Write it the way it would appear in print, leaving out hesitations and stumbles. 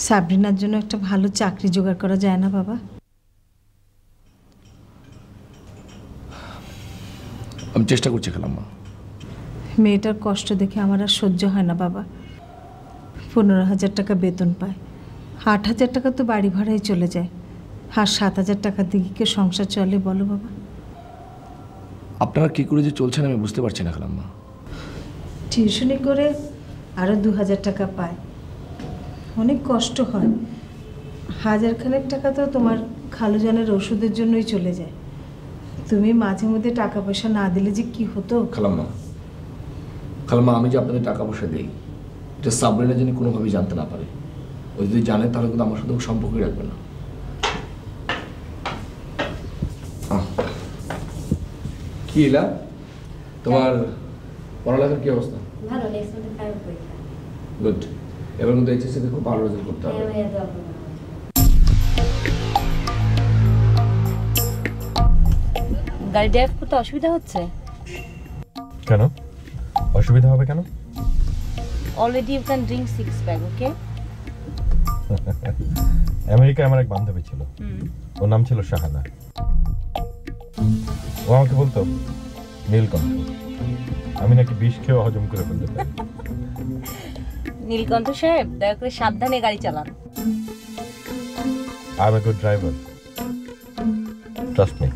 সাবরিনার জন্য একটা ভালো চাকরি জোগাড় করা যায় না বাবা? আমি চেষ্টা করছি খালাম্মা। মেয়েটার কষ্ট দেখে আমার আর সহ্য হয় না বাবা। 15,000 টাকা বেতন পায়, 8,000 টাকা তো বাড়ি ভাড়াই চলে যায়, আর 7,000 টাকার দিকে কি সংসার চলে বলো বাবা? আপনারা কী করে যে চলছেন আমি বুঝতে পারছি না খালাম্মা। টিউশনি করে আরও 2,000 টাকা পায়, অনেক কষ্ট হয়। 1,000 খানেক টাকা তো তোমার খালুজানের ওষুধের জন্যই চলে যায়। তুমি মাঝে মধ্যে টাকা পয়সা না দিলে যে কি হতো। খালাম্মা, আমি যে আপনাদের টাকা পয়সা দিই এটা সাবরিনা যেন কোনোভাবেই জানতে না পারে। ও যদি জানে তাহলে কিন্তু আমার সাথে সম্পর্কই রাখবে না। কি এলা, তোমার পড়ালেখার কি অবস্থা? ভালো, নেক্সট মান্থে ফাইনাল পরীক্ষা। গুড। এবার কিন্তু এইচএসসি খুব ভালো রেজাল্ট করতে হবে। গাড়ি ড্রাইভ করতে অসুবিধা হচ্ছে? কেন অসুবিধা হবে কেন? Already you can drink 6 pack, okay? আমেরিকায় আমার এক বান্ধবী ছিল, ওর নাম ছিল শাহানা। ও আমাকে বলতো নীলকণ্ঠ, আমি নাকি বিষ খেয়ে হজম করে ফেলতে পারি। নীলকণ্ঠ সাহেব, দয়া করে সাবধানে গাড়ি চালান। I M a good driver, trust me.